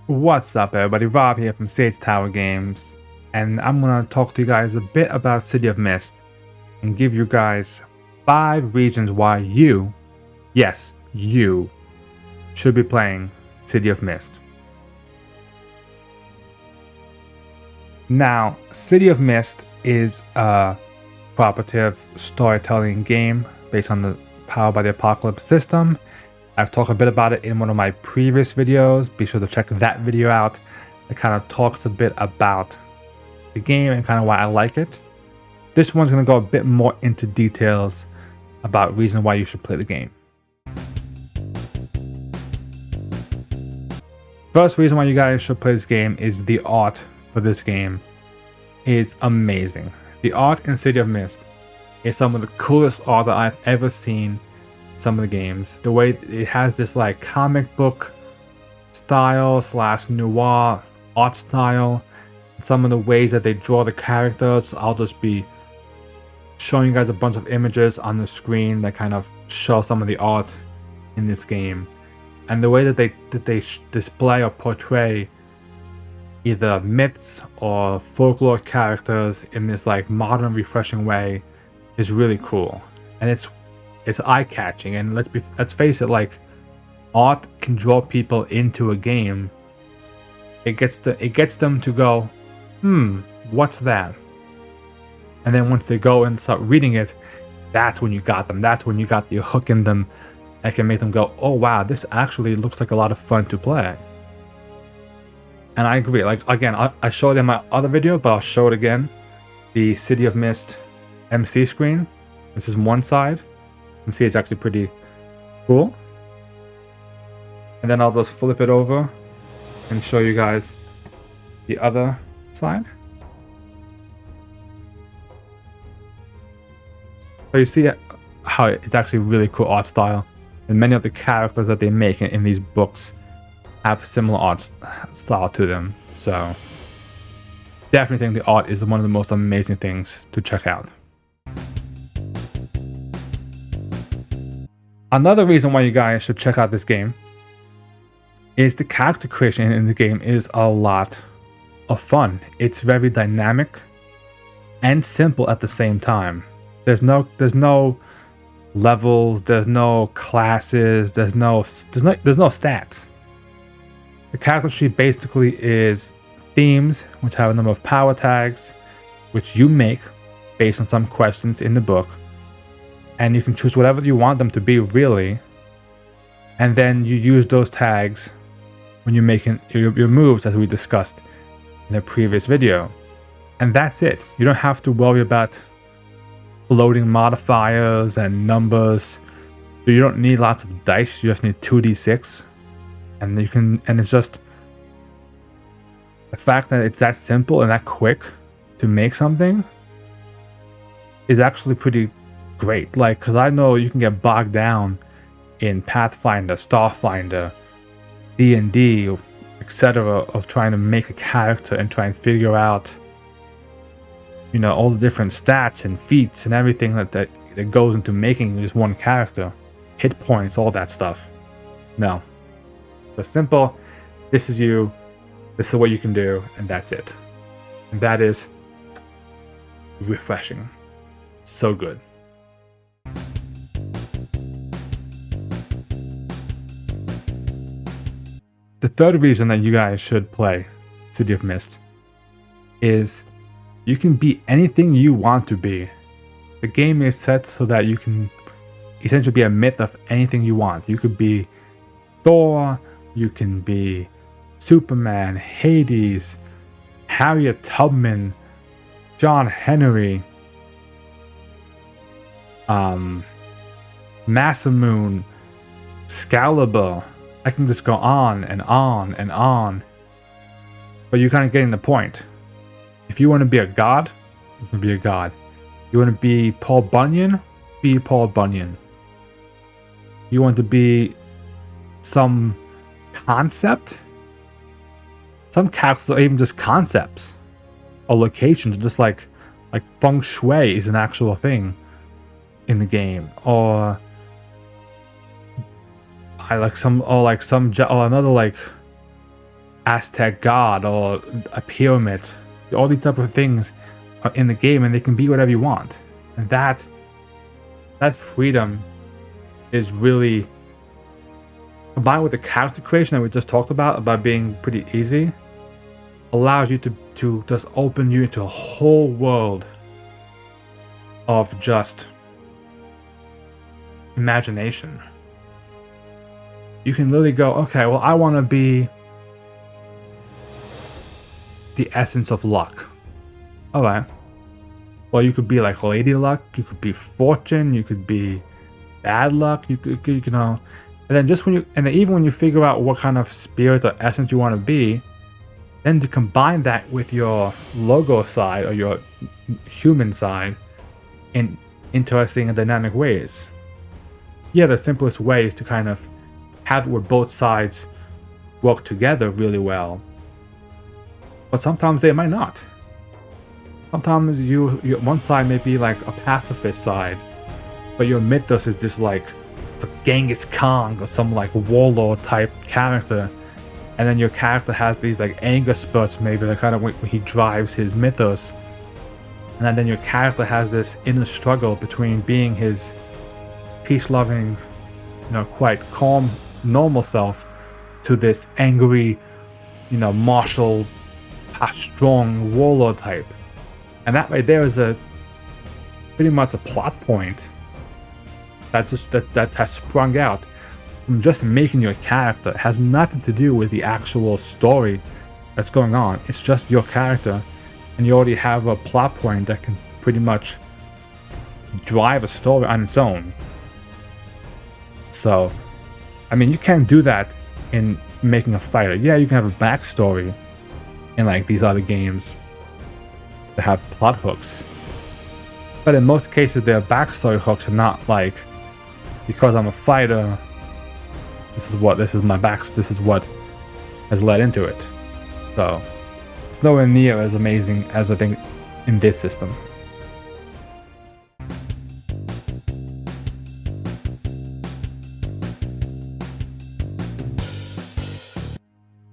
What's up, everybody? Rob here from Sage Tower Games, and I'm gonna talk to you guys a bit about City of Mist and give you guys 5 reasons why you, yes, you, should be playing City of Mist. Now, City of Mist is a cooperative storytelling game based on the Power by the Apocalypse system. I've talked a bit about it in one of my previous videos. Be sure to check that video out. It kind of talks a bit about the game and kind of why I like it. This one's going to go a bit more into details about reasons why you should play the game. First reason why you guys should play this game is the art for this game is amazing. The art in City of Mist is some of the coolest art that I've ever seen. Some of the games, the way it has this like comic book style / noir art style, some of the ways that they draw the characters. I'll just be showing you guys a bunch of images on the screen that kind of show some of the art in this game, and the way that they display or portray either myths or folklore characters in this like modern, refreshing way is really cool, and it's eye-catching. And let's face it, like, art can draw people into a game. It gets them to go, what's that? And then once they go and start reading it, that's when you got them. That's when you got the hook in them that can make them go, oh wow, this actually looks like a lot of fun to play. And I agree. Like, again, I showed it in my other video, but I'll show it again. The City of Mist MC screen. This is one side. You can see it's actually pretty cool. And then I'll just flip it over and show you guys the other side. So you see how it's actually really cool art style. And many of the characters that they make in these books have similar art style to them. So definitely think the art is one of the most amazing things to check out. Another reason why you guys should check out this game is the character creation in the game is a lot of fun. It's very dynamic and simple at the same time. There's no levels, there's no classes, there's no stats. The character sheet basically is themes, which have a number of power tags, which you make based on some questions in the book. And you can choose whatever you want them to be, really. And then you use those tags when you're making your moves, as we discussed in the previous video. And that's it. You don't have to worry about floating modifiers and numbers. So you don't need lots of dice. You just need 2d6. And it's just the fact that it's that simple and that quick to make something is actually pretty great. Like, because I know you can get bogged down in Pathfinder, Starfinder, D&D, etc., of trying to make a character and try and figure out, you know, all the different stats and feats and everything that goes into making just one character, hit points, all that stuff. No, it's simple. This is you. This is what you can do, and that's it. And that is refreshing. So good. The third reason that you guys should play City of Mist is you can be anything you want to be. The game is set so that you can essentially be a myth of anything you want. You could be Thor, you can be Superman, Hades, Harriet Tubman, John Henry, Masamune, Excalibur. I can just go on and on and on. But you're kind of getting the point. If you want to be a god, you can be a god. You want to be Paul Bunyan? Be Paul Bunyan. You want to be some concept? Some characters are even just concepts or locations, just like feng shui is an actual thing in the game, or another like Aztec god or a pyramid. All these type of things are in the game, and they can be whatever you want. And that freedom is really, combined with the character creation that we just talked about being pretty easy, allows you to just open you into a whole world of just imagination. You can literally go, okay, well, I want to be the essence of luck. All right. Well, you could be like Lady Luck, you could be Fortune, you could be Bad Luck, you could, you know, and then even when you figure out what kind of spirit or essence you want to be, then to combine that with your logo side or your human side in interesting and dynamic ways. Yeah, the simplest way is to kind of have it where both sides work together really well. But sometimes they might not. Sometimes you one side may be like a pacifist side, but your mythos is this like, it's a Genghis Khan or some like warlord type character, and then your character has these like anger spurts, maybe the kind of when he drives his mythos, and then your character has this inner struggle between being his peace-loving, quite calm, normal self to this angry, martial, strong warlord type. And that right there is pretty much a plot point that has sprung out from just making your character. It has nothing to do with the actual story that's going on. It's just your character, and you already have a plot point that can pretty much drive a story on its own. So, I mean, you can't do that in making a fighter. Yeah, you can have a backstory in like these other games that have plot hooks, but in most cases their backstory hooks are not like, because I'm a fighter, this is what has led into it. So it's nowhere near as amazing as I think in this system.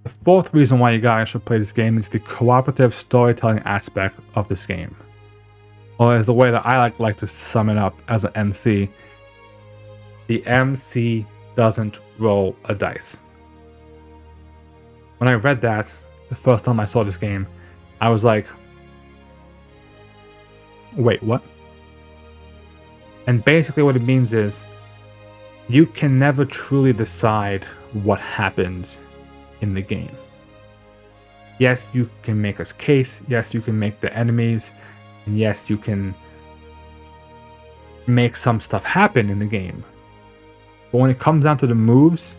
The fourth reason why you guys should play this game is the cooperative storytelling aspect of this game. Or as the way that I like to sum it up as an MC, the MC doesn't roll a dice. When I read that the first time I saw this game, I was like, wait, what? And basically what it means is you can never truly decide what happens in the game. Yes, you can make a case, yes, you can make the enemies, and yes, you can make some stuff happen in the game. But when it comes down to the moves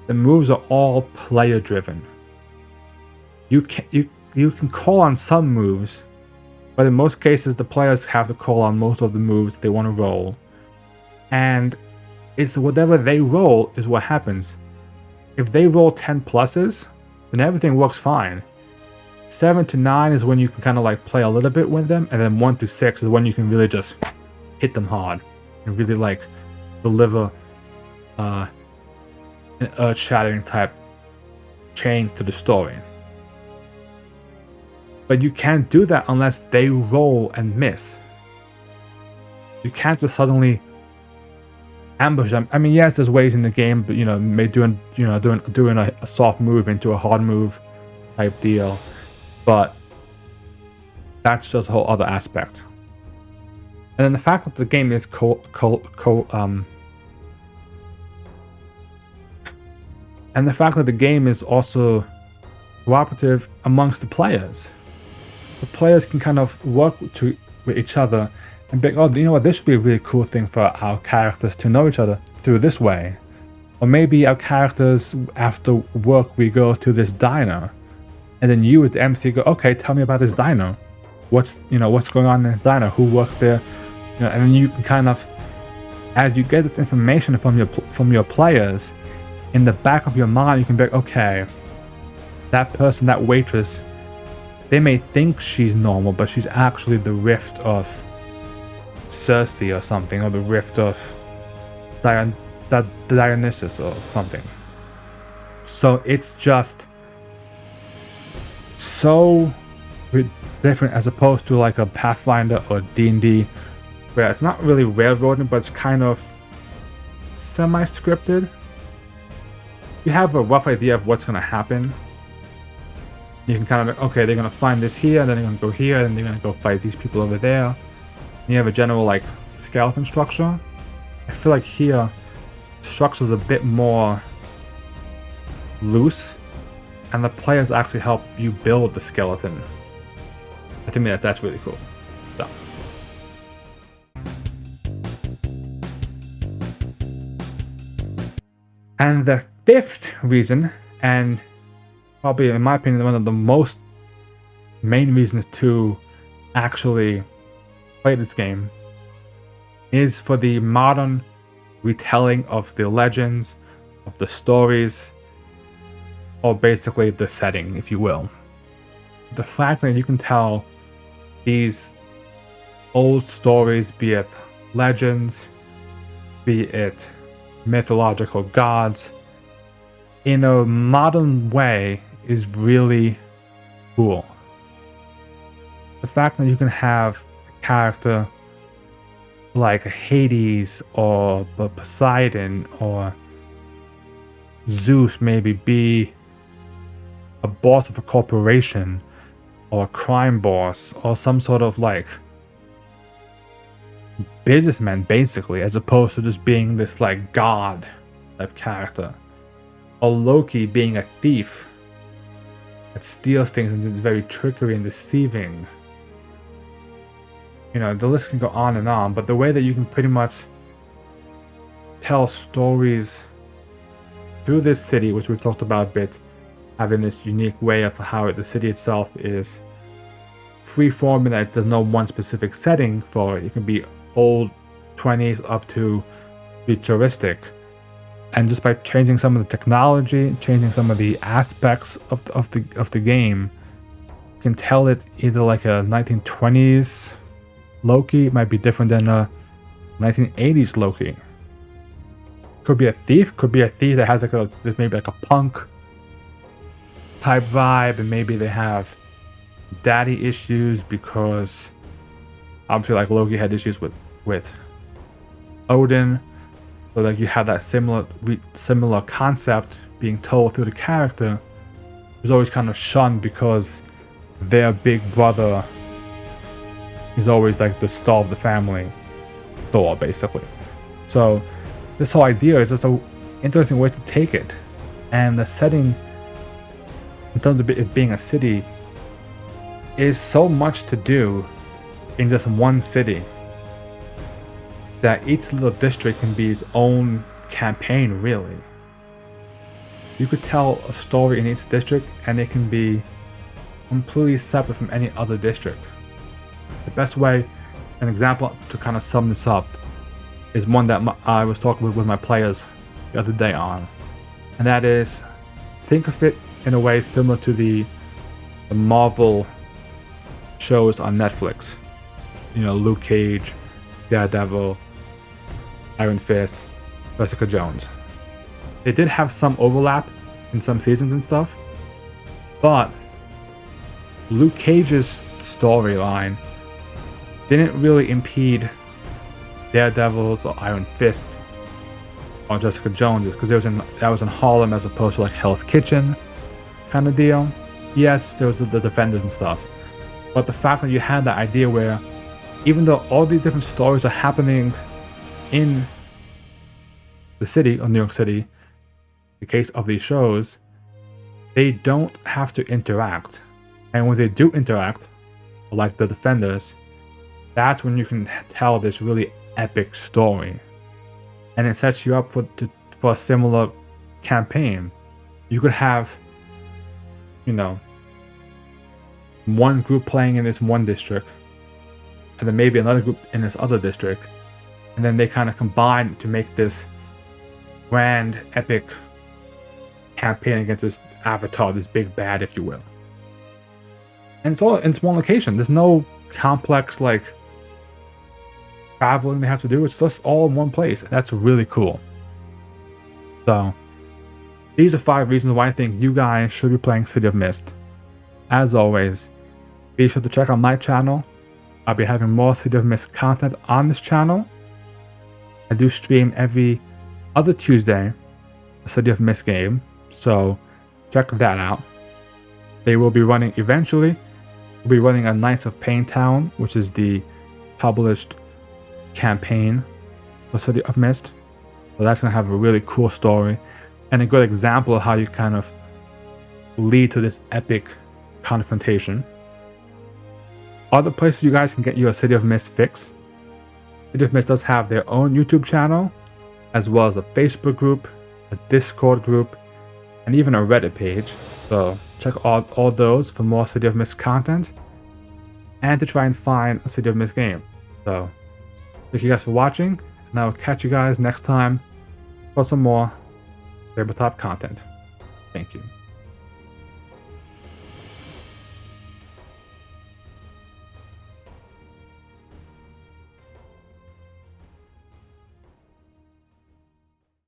are all player driven. You can call on some moves, but in most cases the players have to call on most of the moves they want to roll. And it's whatever they roll is what happens. If they roll 10 pluses, then everything works fine. 7 to 9 is when you can kind of like play a little bit with them, and then 1 to 6 is when you can really just hit them hard and really like deliver an earth-shattering type change to the story. But you can't do that unless they roll and miss. You can't just suddenly ambush them. I mean, yes, there's ways in the game, but doing a soft move into a hard move type deal, but that's just a whole other aspect. And then the fact that the game is and the fact that the game is also cooperative amongst the players. The players can kind of work with each other and be like, oh, you know what, this would be a really cool thing for our characters to know each other through this way. Or maybe our characters, after work, we go to this diner, and then you as the MC go, okay, tell me about this diner. What's going on in this diner? Who works there? And then you can kind of, as you get this information from your players, in the back of your mind, you can be like, okay, that person, that waitress, they may think she's normal, but she's actually the rift of Circe or something, or the rift of Dionysus or something. So it's just so different as opposed to like a Pathfinder or D&D, where it's not really railroading, but it's kind of semi-scripted. You have a rough idea of what's going to happen. You can kind of, okay, they're going to find this here, and then they're going to go here, and they're going to go fight these people over there. And you have a general like skeleton structure. I feel like here, structure's a bit more loose, and the players actually help you build the skeleton. I think that's really cool. So. And the fifth reason, and probably in my opinion one of the most main reasons to actually play this game, is for the modern retelling of the legends, of the stories, or basically the setting, if you will. The fact that you can tell these old stories, be it legends, be it mythological gods, in a modern way is really cool. The fact that you can have a character like Hades or Poseidon or Zeus maybe be a boss of a corporation or a crime boss or some sort of like businessman basically, as opposed to just being this like god type character. Or Loki being a thief that steals things and is very trickery and deceiving. You know, the list can go on, but the way that you can pretty much tell stories through this city, which we've talked about a bit, having this unique way of how the city itself is free-form and that there's no one specific setting for it. It can be old 20s up to futuristic. And just by changing some of the technology, changing some of the aspects of the game, you can tell it either like a 1920s Loki, it might be different than a 1980s Loki. Could be a thief that has like maybe like a punk type vibe, and maybe they have daddy issues because obviously like Loki had issues with Odin. So like you have that similar concept being told through the character, who's always kind of shunned because their big brother is always like the star of the family, Thor basically. So this whole idea is just an interesting way to take it, and the setting in terms of it being a city is so much to do in just one city that each little district can be its own campaign, really. You could tell a story in each district and it can be completely separate from any other district. The best way, an example to kind of sum this up, is one that I was talking with my players the other day on. And that is, think of it in a way similar to the Marvel shows on Netflix. You know, Luke Cage, Daredevil, Iron Fist, Jessica Jones. They did have some overlap in some seasons and stuff, but Luke Cage's storyline didn't really impede Daredevil's or Iron Fist or Jessica Jones, because that was in Harlem as opposed to like Hell's Kitchen kind of deal. Yes, there was the Defenders and stuff, but the fact that you had that idea where even though all these different stories are happening in the city of New York City, the case of these shows, they don't have to interact. And when they do interact, like the Defenders, that's when you can tell this really epic story. And it sets you up for a similar campaign. You could have, you know, one group playing in this one district, and then maybe another group in this other district, and then they kind of combine to make this grand, epic campaign against this avatar, this big bad, if you will. And it's all in one location. There's no complex like traveling they have to do. It's just all in one place. And that's really cool. So these are 5 reasons why I think you guys should be playing City of Mist. As always, be sure to check out my channel. I'll be having more City of Mist content on this channel. I do stream every other Tuesday a City of Mist game, so check that out. They will be running eventually. We'll be running a Knights of Paintown, which is the published campaign for City of Mist. So that's going to have a really cool story and a good example of how you kind of lead to this epic confrontation. Other places you guys can get your City of Mist fix. City of Mist does have their own YouTube channel, as well as a Facebook group, a Discord group, and even a Reddit page. So check out all those for more City of Mist content and to try and find a City of Mist game. So thank you guys for watching, and I will catch you guys next time for some more tabletop content. Thank you.